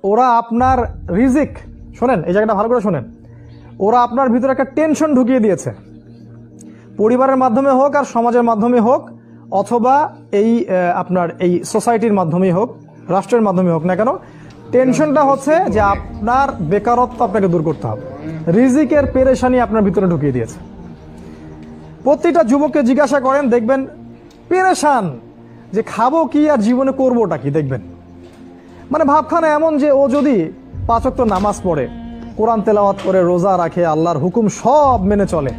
ওরা আপনার রিজিক, শোনেন এই জায়গাটা ভালো করে শোনেন, ওরা আপনার ভিতরে একটা টেনশন ঢুকিয়ে দিয়েছে, পরিবারের মাধ্যমে হোক আর সমাজের মাধ্যমে হোক, অথবা এই আপনার এই সোসাইটির মাধ্যমেই হোক, রাষ্ট্রের মাধ্যমে হোক না কেন, টেনশনটা হচ্ছে যে আপনার বেকারত্ব আপনাকে দূর করতে হবে, রিজিকের পেরেশানি আপনার ভিতরে ঢুকিয়ে দিয়েছে। প্রতিটা যুবককে জিজ্ঞাসা করেন, দেখবেন পেরেশান যে খাবো কি আর জীবনে করবোটা কি। দেখবেন মানে ভাবখানা এমন যে ও যদি 5 ওয়াক্ত নামাজ পড়ে, কোরআন তেলাওয়াত করে, রোজা রাখে, আল্লাহর হুকুম সব মেনে চলে,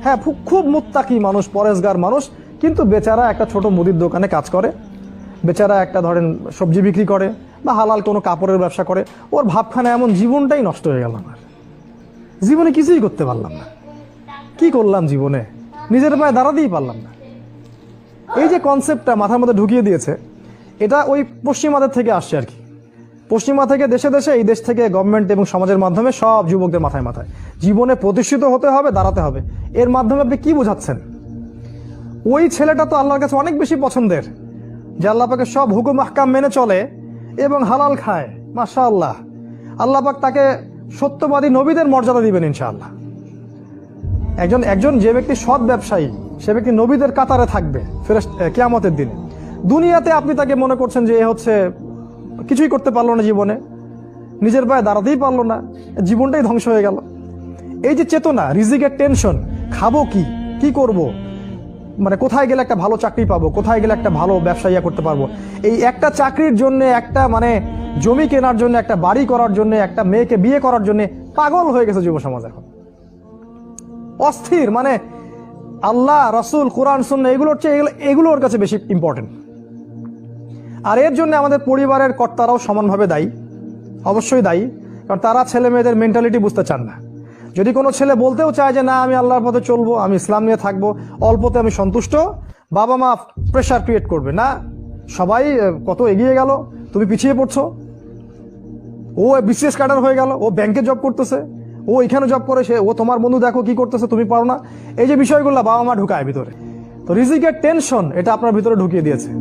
হ্যাঁ খুব মুত্তাকি মানুষ, পরেশগার মানুষ, কিন্তু বেচারা একটা ছোট মুদির দোকানে কাজ করে, বেচারা একটা ধরেন সবজি বিক্রি করে বা হালাল কোনো কাপড়ের ব্যবসা করে, ওর ভাবখানা এমন জীবনটাই নষ্ট হয়ে গেল, আমার জীবনে কিছুই করতে পারলাম না, কি করলাম জীবনে, নিজের পায়ে দাঁড়াতেই পারলাম না। এই যে কনসেপ্টটা মাথার মধ্যে ঢুকিয়ে দিয়েছে, এটা ওই পশ্চিমাদের থেকে আসছে আর কি। পশ্চিমা থেকে দেশে দেশে, এই দেশ থেকে গভর্নমেন্ট এবং সমাজের মাধ্যমে সব যুবকদের মাথায় মাথায় জীবনে প্রতিষ্ঠিত হতে হবে, দাঁড়াতে হবে। এর মাধ্যমে আপনি কি বোঝাচ্ছেন? ওই ছেলেটা তো আল্লাহর কাছে অনেক বেশি পছন্দের, যে আল্লাহ পাকে সব হুকুম আহকাম মেনে চলে এবং হালাল খায়, মাশাআল্লাহ। আল্লাহ পাক তাকে সত্যবাদী নবীদের মর্যাদা দিবেন ইনশাআল্লাহ। একজন যে ব্যক্তি সৎ ব্যবসায়ী, সে ব্যক্তি নবীদের কাতারে থাকবে কিয়ামতের দিনে। দুনিয়াতে আপনি তাকে মনে করছেন যে এ হচ্ছে কিছুই করতে পারলো না জীবনে, নিজের পায়ে দাঁড়াতেই পারলো না, জীবনটাই ধ্বংস হয়ে গেল। এই যে চেতনা, রিজিকের টেনশন, খাবো কি করব, মানে কোথায় গেলে একটা ভালো চাকরি পাবো, কোথায় গেলে একটা ভালো ব্যবসা করতে পারবো, এই একটা চাকরির জন্য, একটা মানে জমি কেনার জন্য, একটা বাড়ি করার জন্য, একটা মেয়েকে বিয়ে করার জন্য পাগল হয়ে গেছে যুব সমাজ এখন, অস্থির। মানে আল্লাহ, রাসূল, কোরআন, সুন্নাহ এগুলো ওর কাছে বেশি ইম্পর্টেন্ট। আর এর জন্য আমাদের পরিবারের কর্তারাও সমানভাবে দায়ী, অবশ্যই দায়ী, কারণ তারা ছেলে মেয়েদের মেন্টালিটি বুঝতে চান না। যদি কোনো ছেলে বলতেও চায় যে না আমি আল্লাহর পথে চলবো, আমি ইসলাম নিয়ে থাকবো, অল্পতে আমি সন্তুষ্ট, বাবা মা প্রেশার ক্রিয়েট করবে, না সবাই কত এগিয়ে গেল, তুমি পিছিয়ে পড়ছো, ও বিসিএস ক্যাডার হয়ে গেল, ও ব্যাংকে জব করতেছে, ও এখানে জব করে, ও তোমার বন্ধু দেখো কি করতেছে, তুমি পারো না। এই যে বিষয়গুলো বাবা মা ঢুকায় ভিতরে, তো রিজিকের টেনশন এটা আপনার ভিতরে ঢুকিয়ে দিয়েছে।